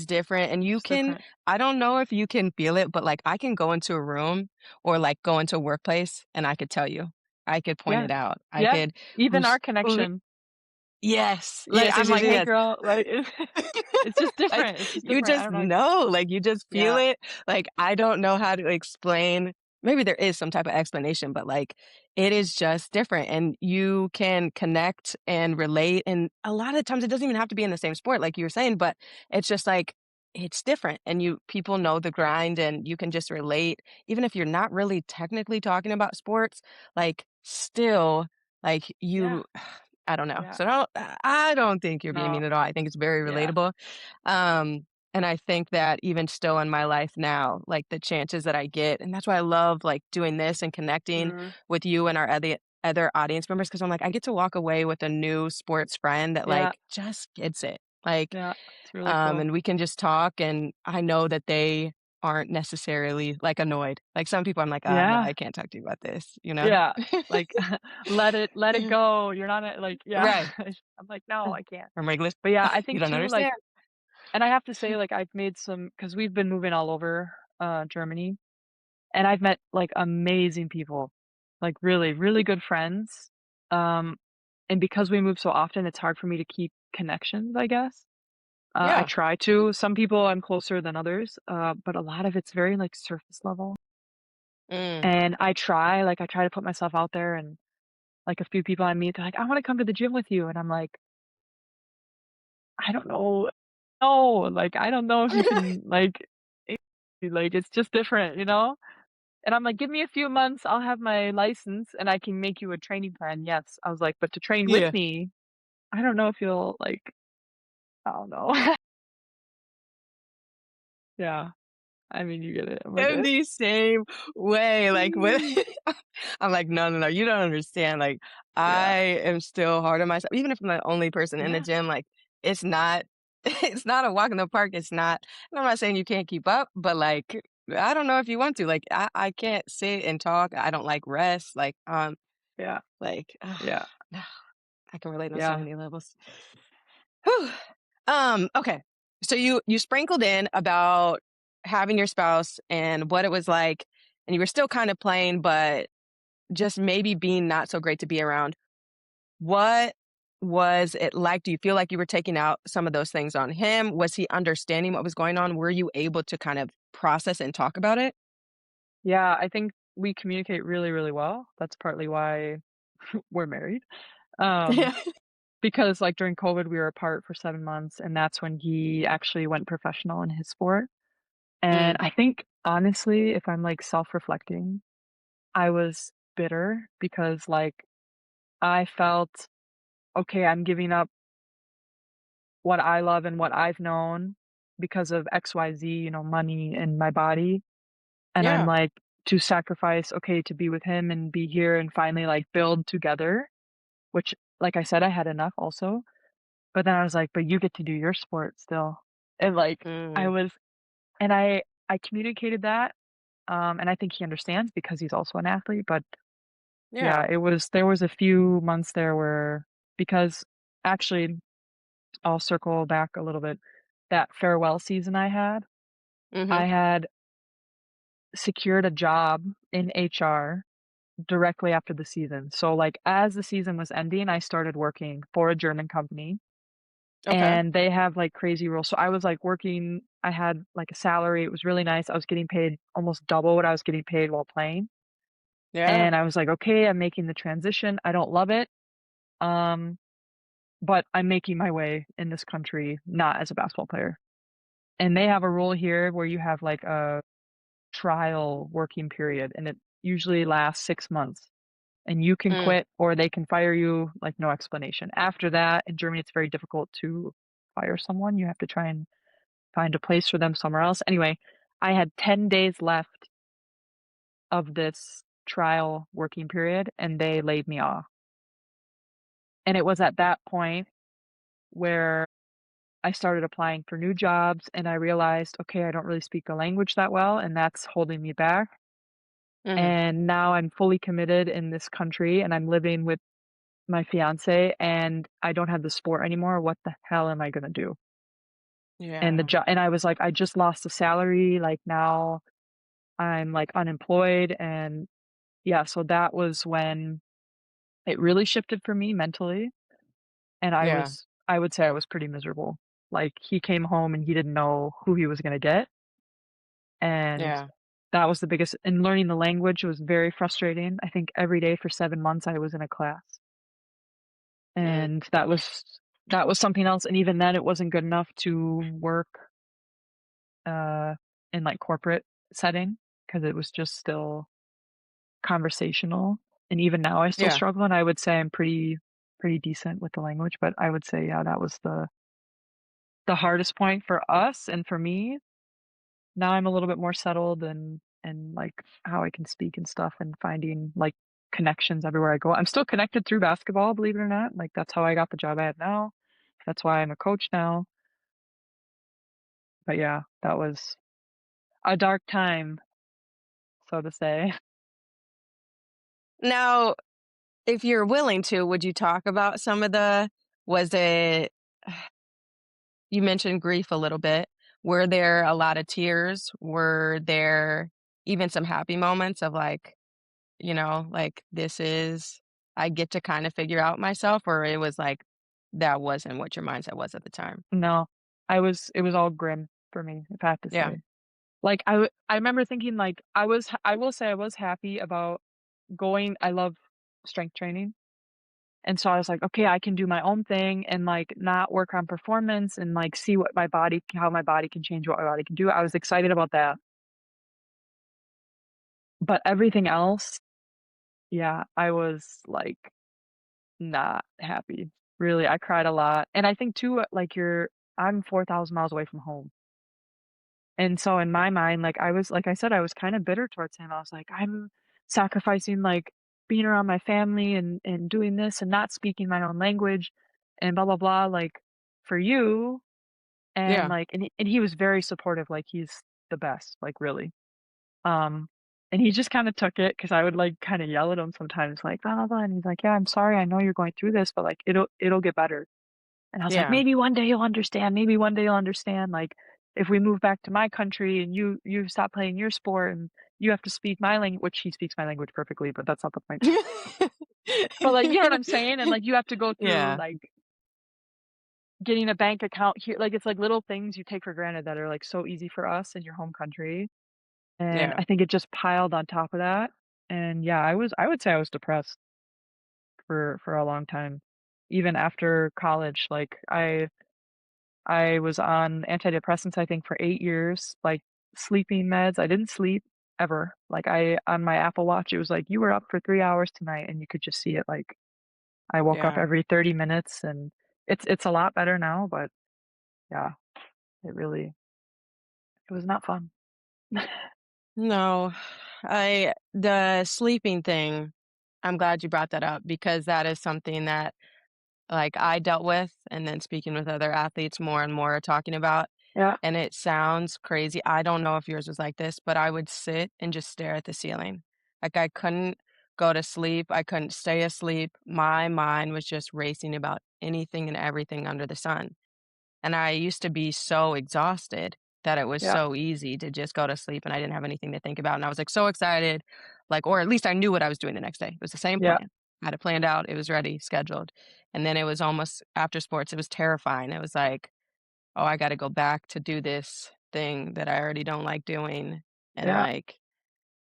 different, and you it's can different. I don't know if you can feel it, but, like, I can go into a room or, like, go into a workplace, and I could tell you. I could point Yeah, it out. I yeah, could even our who connection, yes, like, yes, I'm yes, yes, like, "Hey, yes. girl," like, it's just Like, different, it's just you different, I just don't know. know, like, you just feel Yeah, it. Like, I don't know how to explain maybe there is some type of explanation, but, like, it is just different, and you can connect and relate, and a lot of times it doesn't even have to be in the same sport, like you were saying, but it's just, like, it's different, and people know the grind, and you can just relate, even if you're not really technically talking about sports, like, still, like, yeah, I don't know. yeah, So I don't think you're being no, mean at all. I think it's very yeah, relatable. And I think that even still in my life now, like the chances that I get, and that's why I love like doing this and connecting mhm, with you and our other audience members because I'm like, I get to walk away with a new sports friend that yeah, like just gets it. Like, yeah, it's really cool. and we can just talk and I know that they aren't necessarily like annoyed. Like some people I'm like, ah, no, Yeah, I can't talk to you about this, you know? yeah, like, let it go, you're not a like, yeah, Right. I'm like, "No, I can't." I'm like, listen, But yeah, I you think don't too, like understand. and I have to say, like, I've made some because 'cause we've been moving all over, Germany, and I've met, like, amazing people, like, really, really good friends, um, and because we move so often, it's hard for me to keep connections, I guess. I Yeah. try to. Some people I'm closer than others, but a lot of it's very, like, surface level, Mm. and I try to put myself out there and, like, a few people I meet, they're like, "I wanna come to the gym with you," and I'm like, "I don't know. No, like, I don't know if you can, like, it like, it's just different, you know?" And I'm like, "Give me a few months, I'll have my license, and I can make you a training plan, yes." I was like, "But to train with Yeah. me, I don't know if you'll, like." I don't know. Yeah. I mean, you get it. I'm like, I'm the same way, like, when Mm. I'm like, "No, no, no, you don't understand." Like, Yeah, I am still hard on myself, even if I'm the only person in the yeah, gym, like, it's not it's not a walk in the park, it's not and I'm not saying you can't keep up, but, like, I don't know if you want to, like, I can't sit and talk, I don't like rest, yeah, like, yeah, no, I can relate on so yeah, many levels. Whew. Okay. So you sprinkled in about having your spouse and what it was like, and you were still kind of playing, but just maybe being not so great to be around. What was it like? Do you feel like you were taking out some of those things on him? Was he understanding what was going on? Were you able to kind of process and talk about it? yeah, I think we communicate really, really well. That's partly why we're married. Um, Yeah. because, like, during COVID, we were apart for 7 months, and that's when he actually went professional in his sport, and Mm, I think, honestly, if I'm, like, self-reflecting, I was bitter because, like, I felt, "Okay, I'm giving up what I love and what I've known because of XYZ, money and my body." And I'm yeah. like, to sacrifice, okay, to be with him and be here and finally, like, build together, which, like I said, I had enough also. But then I was like, "But you get to do your sport still." And, like, I Mm, was and I communicated that, and I think he understands because he's also an athlete, but yeah, yeah. there was a few months there where because actually, I'll circle back a little bit. That farewell season Mm-hmm. I had secured a job in HR directly after the season. So, like, as the season was ending, I started working for a German company, Okay. and they have, like, crazy rules. So I was, like, working I had, like, a salary, it was really nice. I was getting paid almost double what I was getting paid while playing, Yeah. and I was like, "Okay, I'm making the transition. I don't love it, um, but I'm making my way in this country not as a basketball player." And they have a rule here where you have, like, a trial working period, and usually lasts 6 months, and you can Mm, quit or they can fire you, like, no explanation. After that, in Germany, it's very difficult to fire someone. You have to try and find a place for them somewhere else. Anyway, I had 10 days left of this trial working period, and they laid me off. And it was at that point where I started applying for new jobs, and I realized, okay, I don't really speak the language that well, and that's holding me back. mhm. And now I'm fully committed in this country, and I'm living with my fiance, and I don't have the sport anymore. What the hell am I gonna do? And the Yeah, job, and I was like, I just lost a salary. Like now I'm like unemployed, and yeah, so that was when it really shifted for me mentally, and yeah, I would say I was pretty miserable. Like he came home and he didn't know who he was gonna get, and yeah. that was the biggest, and learning the language was very frustrating. I think every day for 7 months I was in a class, Mm, and that was something else, and even then it wasn't good enough to work, uh, in, like, corporate setting because it was just still conversational, and even now I still yeah. struggle, and I would say I'm pretty decent with the language, but I would say, yeah, that was the hardest point for us and for me. Now I'm a little bit more settled and, like, how I can speak and stuff and finding, like, connections everywhere I go. I'm still connected through basketball, believe it or not, like, that's how I got the job I have now. That's why I'm a coach now, but yeah, that was a dark time, so to say. Now, if you're willing to, would you talk about some of the was it you mentioned grief a little bit. Were there a lot of tears? Were there even some happy moments of like, like this is I get to kind of figure out myself, or it was like that wasn't what your mindset was at the time? No, it was all grim for me, if I have to Yeah. say. Like, I remember thinking, like, I will say I was happy about going. I love strength training. And so I was like, "Okay, I can do my own thing and, like, not work on performance and, like, see what my body how my body can change, what my body can do." I was excited about that. But everything else, yeah, I was, like, not happy. Really, I cried a lot. And I think too, like, I'm 4,000 miles away from home. And so in my mind, like, like I said, I was kinda bitter towards him. I was like, "I'm sacrificing, like, being around my family and doing this and not speaking my own language and blah, blah, blah, like, for you." And, Yeah. like, and he was very supportive, like, he's the best, like, really. Um, and he just kinda took it because I would, like, kinda yell at him sometimes, like, "Blah, blah, blah," and he's like, "Yeah, I'm sorry, I know you're going through this, but, like, it'll get better." And I was like, Yeah. "Maybe one day you'll understand, maybe one day you'll understand, like, if we move back to my country and you stop playing your sport and you have to speak my language," which he speaks my language perfectly, but that's not the point. But, like, you know what I'm saying? And, like, you have to go through, Yeah. like, getting a bank account here, like, it's, like, little things you take for granted that are, like, so easy for us in your home country, and Yeah. I think it just piled on top of that, and, yeah, I would say I was depressed for a long time. Even after college, like, I was on antidepressants, I think, for 8 years, like, sleeping meds. I didn't sleep ever. Like, I on my Apple Watch, it was like, "You were up for 3 hours tonight," and you could just see it, like, I woke up Yeah. every 30 minutes, and it's a lot better now, but yeah, it really it was not fun. No, the sleeping thing, I'm glad you brought that up because that is something that like I dealt with and then speaking with other athletes more and more are talking about. Yeah, And it sounds crazy. I don't know if yours was like this, but I would sit and just stare at the ceiling. Like I couldn't go to sleep. I couldn't stay asleep. My mind was just racing about anything and everything under the sun. And I used to be so exhausted that it was yeah, so easy to just go to sleep and I didn't have anything to think about. And I was like so excited, like, or at least I knew what I was doing the next day. It was the same yeah, plan. I had it planned out. It was ready, scheduled. And then it was almost after sports, it was terrifying. It was like, oh, I got to go back to do this thing that I already don't like doing. And yeah, like,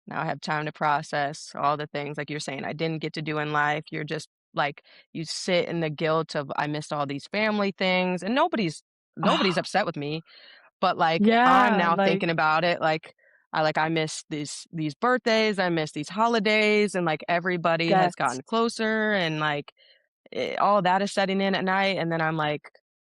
now I have time to process all the things, like you're saying, I didn't get to do in life. You're just like, you sit in the guilt of I missed all these family things and nobody's ah, upset with me, but like I'm yeah, now like, thinking about it, like, I miss these birthdays, I miss these holidays, and, like, everybody has Yes. gotten closer and, like, all that is setting in at night, and then I'm like,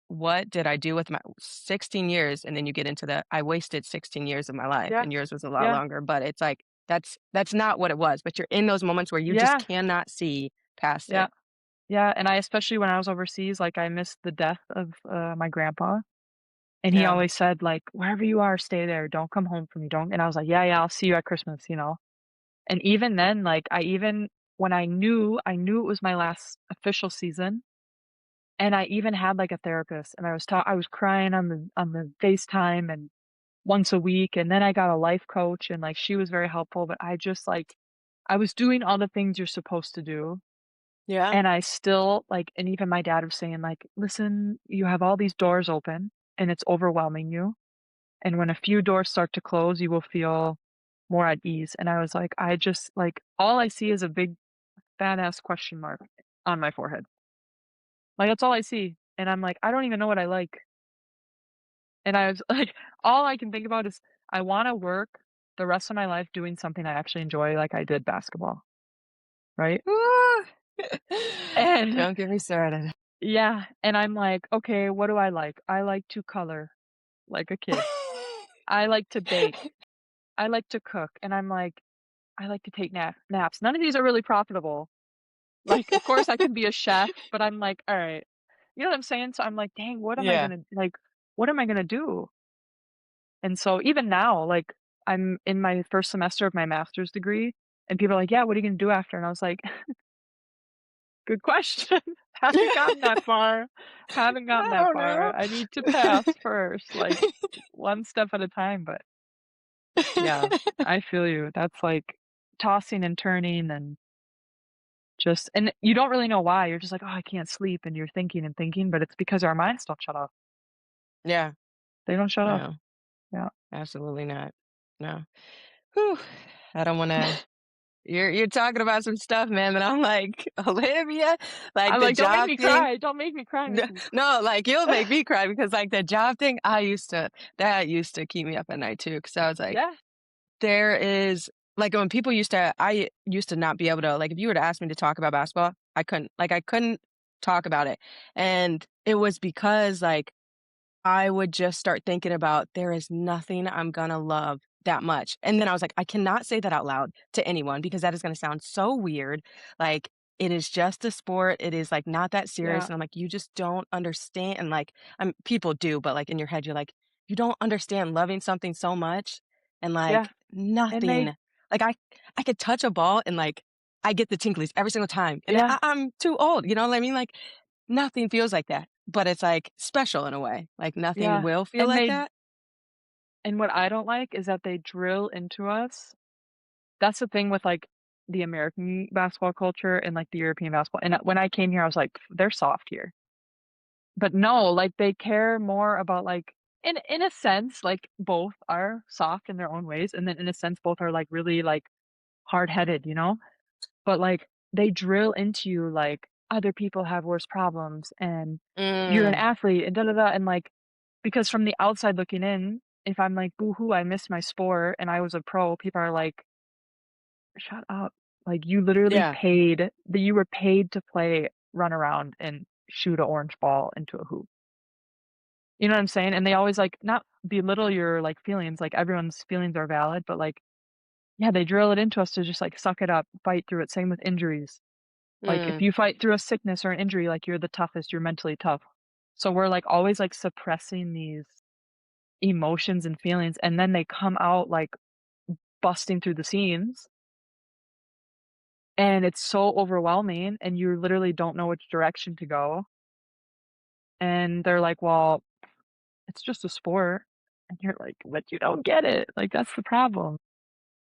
"What did I do with my" 16 years, and then you get into the I wasted 16 years of my life, Yeah. and yours was a lot Yeah. longer, but it's like, that's not what it was, but you're in those moments where you just Yeah. cannot see past Yeah. it. Yeah, and I especially when I was overseas, like, I missed the death of, my grandpa, and he Yeah. always said, like, "Wherever you are, stay there, don't come home for me, don't," and I was like, "Yeah, yeah, I'll see you at Christmas," you know? And even then, like, I even when I knew it was my last official season, and I even had, like, a therapist, and I was crying on the FaceTime and once a week, and then I got a life coach, and, like, she was very helpful, but I just, like I was doing all the things you're supposed to do, Yeah. and I still, like and even my dad was saying, like, "Listen, you have all these doors open, and it's overwhelming you, and when a few doors start to close, you will feel more at ease," and I was like, I just like, all I see is a big fat ass question mark on my forehead. Like, that's all I see, and I'm like, I don't even know what I like, and I was like, all I can think about is I wanna work the rest of my life doing something I actually enjoy like I did basketball, right? Woo. And Don't get me started. yeah, and I'm like, "Okay, what do I like? I like to color like a kid. I like to bake. I like to cook," and I'm like, "I like to take naps." None of these are really profitable. Like, of course, I can be a chef, but I'm like, "Alright." You know what I'm saying? So I'm like, "Dang, what am I Yeah. gonna like, what am I gonna do?" And so even now, like, I'm in my 1st semester of my master's degree, and people are like, "Yeah, what are you gonna do after?" And I was like, "Good question. Haven't gotten that far. Haven't gotten I that don't know. far. I need to pass first, like, one step at a time," but yeah, I feel you. That's, like, tossing and turning and just and you don't really know why. You're just like, "Oh, I can't sleep," and you're thinking and thinking, but it's because our minds don't shut off. Yeah. They don't shut off. No, Yeah. absolutely not. No. Whew. I don't wanna you're talking about some stuff, man, that I'm like, "Olivia," like, I'm the like, "Don't make job me thing. cry. Don't make me cry, No, Mikki." no, like, you'll make me cry because, like, the job thing, that used to keep me up at night too. Because I was like, Yeah, there is like, when people used to I used to not be able to like, if you were to ask me to talk about basketball, I couldn't talk about it, and it was because, like, I would just start thinking about there is nothing I'm gonna love that much. And then I was like, I cannot say that out loud to anyone because that is gonna sound so weird. Like, it is just a sport. It is like not that serious. yeah, And I'm like, you just don't understand. And like, people do, but like in your head, you're like, you don't understand loving something so much. And yeah, like and they nothing. Like I could touch a ball and like I get the tinklies every single time. And yeah, I'm too old. You know what I mean? Like nothing feels like that, but it's, like, special in a way, like, nothing yeah, will feel and like they that. and what I don't like is that they drill into us. That's the thing with, like, the American basketball culture and, like, the European basketball and, when I came here, I was like, "They're soft here." But no, like, they care more about, like in a sense, like, both are soft in their own ways, and then in a sense, both are, like, really, like, hard-headed, you know? But, like, they drill into you, like, other people have worse problems, and you're an Mm, athlete, and da da da, and, like because from the outside looking in, if I'm like, "Boo-hoo, I missed my sport," and I was a pro, people are like, "Shut up." Like, yeah, you were paid to play, run around, and shoot a orange ball into a hoop. You know what I'm saying? And they always, like, not belittle your, like, feelings, like, everyone's feelings are valid, but, like, yeah, they drill it into us to just, like, suck it up, fight through it, same with injuries. Like, if mm, you fight through a sickness or an injury, like, you're the toughest, you're mentally tough. So we're, like, always, like, suppressing these emotions and feelings, and then they come out, like, busting through the seams, and it's so overwhelming, and you literally don't know which direction to go, and they're like, "Well, it's just a sport." And you're like, "But you don't get it." Like, that's the problem.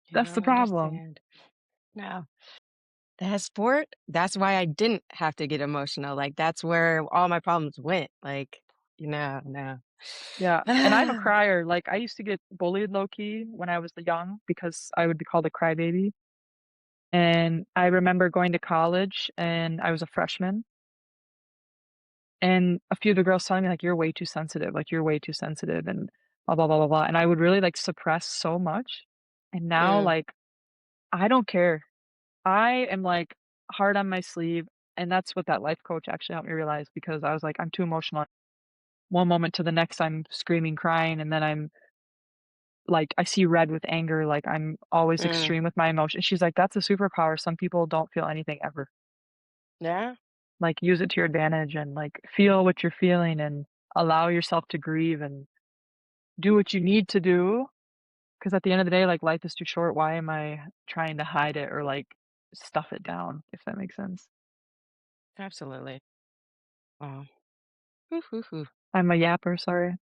you That's the don't problem. understand. No, that sport, that's why I didn't have to get emotional, like, that's where all my problems went, like, no. Yeah, and I'm a crier, like, I used to get bullied low key when I was young because I would be called a crybaby, and I remember going to college, and I was a freshman, and a few of the girls telling me, like, "You're way too sensitive, like, you're way too sensitive," and blah, blah, blah, blah, blah, and I would really, like, suppress so much, And now, Mm, like, I don't care. I am, like, hard on my sleeve, and that's what that life coach actually helped me realize because I was like, "I'm too emotional." One moment to the next, I'm screaming, crying, and then I'm like, I see red with anger, like, I'm always mm, extreme with my emotions. She's like, "That's a superpower. Some people don't feel anything ever." yeah, Like, use it to your advantage and, like, feel what you're feeling and allow yourself to grieve and do what you need to do. Because at the end of the day, like, life is too short. Why am I trying to hide it or, like, stuff it down, if that makes sense? absolutely. Wow. Hoo, hoo, hoo. I'm a yapper, sorry.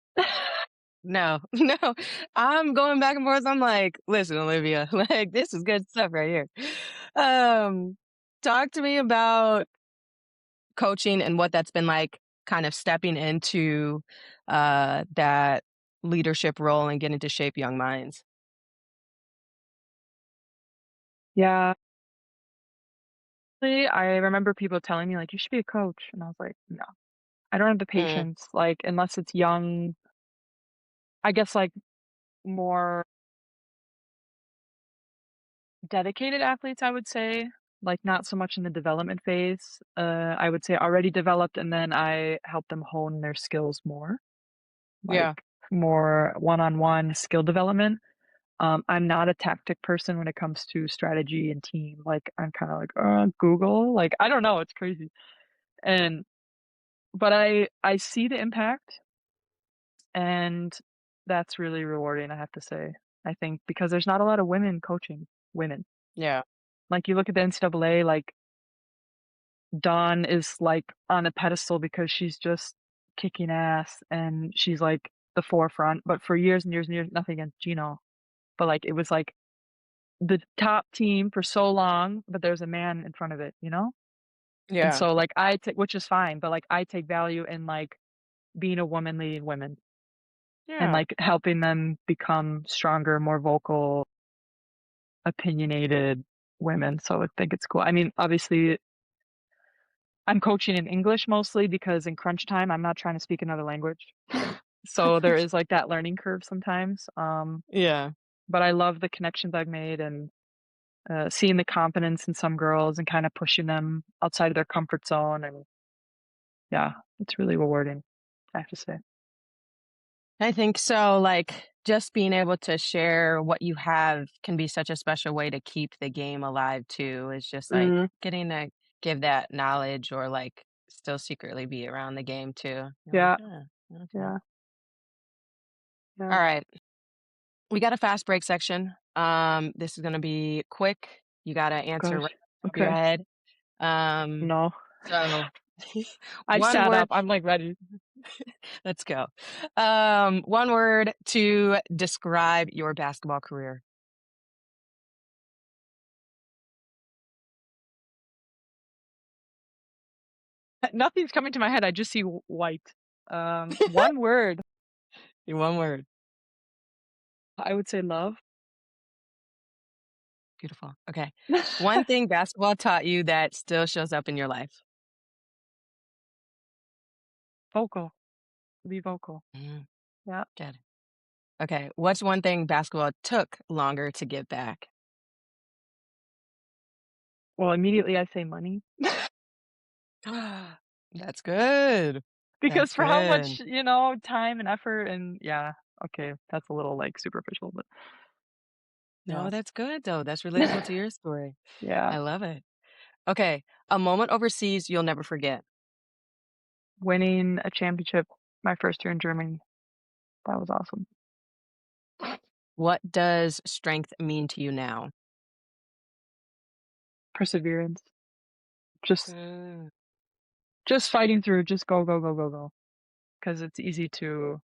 No, no, I'm going back and forth. I'm like, listen, Olivia, like this is good stuff right here. Um, Talk to me about coaching and what that's been like, kind of stepping into that leadership role and getting to shape young minds. Yeah, actually, I remember people telling me, like, "You should be a coach," and I was like, "No, I don't have the Mm, patience." Like, unless it's young, I guess, like, more dedicated athletes, I would say, like, not so much in the development phase. I would say already developed, and then I help them hone their skills more, like, yeah, more one-on-one skill development. I'm not a tactic person when it comes to strategy and team, like, I'm kinda like, Google?" Like, I don't know, it's crazy, and but I see the impact, and that's really rewarding, I have to say. I think because there's not a lot of women coaching women. yeah, Like, you look at the NCAA, like, Dawn is, like, on a pedestal because she's just kicking ass, and she's, like, the forefront, but for years and years and years nothing against Gino, but, like, it was, like, the top team for so long, but there's a man in front of it, you know? And yeah, so, like, I take which is fine, but, like, I take value in, like, being a woman leading women and, yeah. like, helping them become stronger, more vocal, opinionated women, so I think it's cool. I mean, obviously, I'm coaching in English mostly because in crunch time, I'm not trying to speak another language. So there is, like, that learning curve sometimes, Yeah. but I love the connections I've made and, seeing the confidence in some girls and kinda pushing them outside of their comfort zone, and yeah, it's really rewarding, I have to say. I think so. Like, just being able to share what you have can be such a special way to keep the game alive too. Is just like Mhm. getting to give that knowledge or like still secretly be around the game too. You're like, Yeah, yeah, okay. yeah, yeah. All right. We got a fast break section. This is gonna be quick. You gotta answer right Gosh. off the top of your Okay. head. Um, No. so I one sat word, up, I'm, like, ready. let's go. One word to describe your basketball career. Nothing's coming to my head, I just see white. One word, One word. I would say love. Beautiful. Okay. One thing basketball taught you that still shows up in your life. Vocal, be vocal. Mm, Yeah. good. Okay. What's one thing basketball took longer to get back? Well, immediately I say money. That's good. Because That's for how good. much, time and effort and yeah, okay, that's a little, like, superficial, but No, yeah. that's good though. That's relatable to your story. Yeah. I love it. Okay. A moment overseas you'll never forget. Winning a championship my first year in Germany, that was awesome. What does strength mean to you now? Perseverance. Just Mm, just fighting through, just go, go, go, go, go. Because it's easy to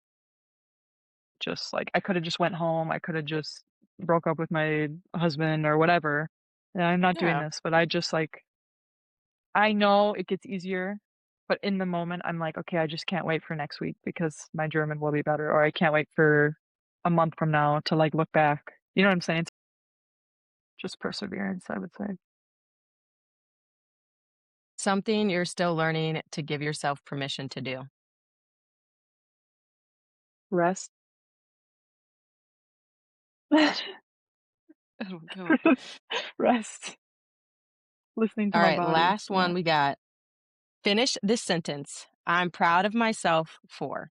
just, like, I coulda just went home, I coulda just broke up with my husband or whatever, and I'm not doing yeah. this, but I just, like I know it gets easier, but in the moment, I'm like, "Okay, I just can't wait for next week because my German will be better," or I can't wait for a month from now to, like, look back. You know what I'm saying? Just perseverance, I would say. Something you're still learning to give yourself permission to do. Rest. Oh my God. Rest, listening to All my right, body. last Yeah. one we got. Finish this sentence. I'm proud of myself for.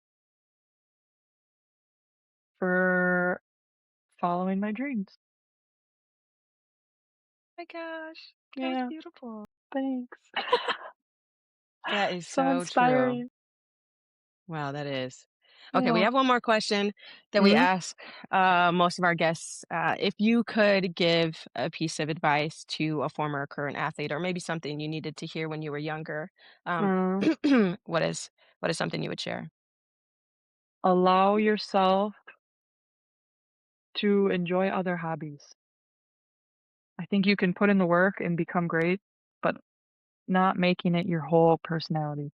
For following my dreams. My gosh, that was Yeah, beautiful. thanks. That is So so true. inspiring. Wow, that is. Okay, we Yeah. have one more question that we Mhm. ask most of our guests. If you could give a piece of advice to a former or current athlete, or maybe something you needed to hear when you were younger, um, Mm. what is something you would share? Allow yourself to enjoy other hobbies. I think you can put in the work and become great, but not making it your whole personality.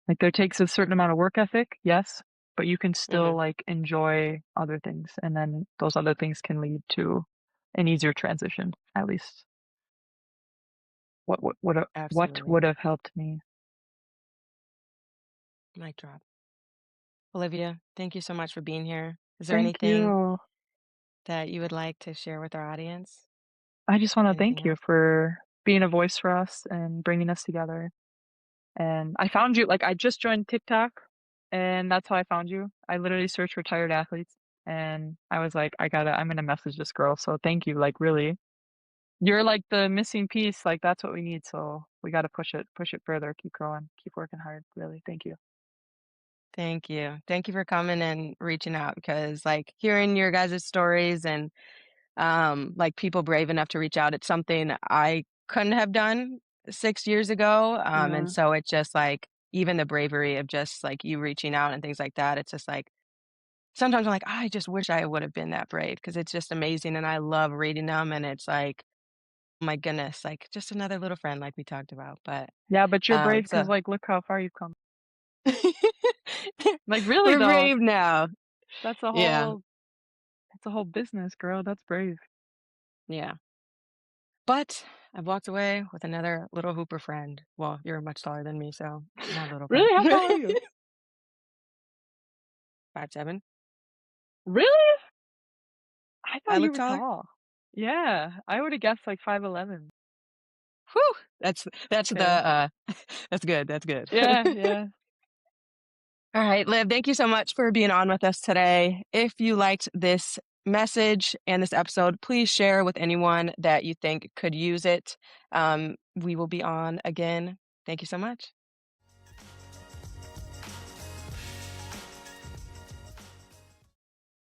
Like, there takes a certain amount of work ethic, yes, but you can still, Hmm. like, enjoy other things, and then those other things can lead to an easier transition, at least. What Absolutely. would have helped me? Mic drop. Olivia, thank you so much for being here. Is there Thank anything you. that you would like to share with our audience? I just wanna Anything thank you else? for being a voice for us and bringing us together. And I found you, like, I just joined TikTok, and that's how I found you. I literally searched retired athletes, and I was like, I'm gonna message this girl, so thank you, like, really. You're, like, the missing piece, like, that's what we need, so we gotta push it further, keep growing, keep working hard, really, thank you. Thank you. Thank you for coming and reaching out because like hearing your guys' stories and like people brave enough to reach out, it's something I couldn't have done 6 years ago. And Yeah. so it's just like even the bravery of just like you reaching out and things like that. It's just like sometimes I'm like, I just wish I would have been that brave because it's just amazing and I love reading them and it's like, oh my goodness, like just another little friend like we talked about. But Yeah, but you're brave so because, like, look how far you've come. Like, really, we're though, brave now. that's a Yeah. whole that's a whole business, girl, that's brave. Yeah. But I've walked away with another little hooper friend. Well, you're much taller than me, so not little, but Really? How tall are you? 5'7". Really? I I thought you look were taller? tall. Yeah, I would've guessed, like, 5'11". Whew! That's the, Okay. that's good, that's good. Yeah, yeah. All right, Liv, thank you so much for being on with us today. If you liked this message and this episode, please share with anyone that you think could use it. We will be on again. Thank you so much.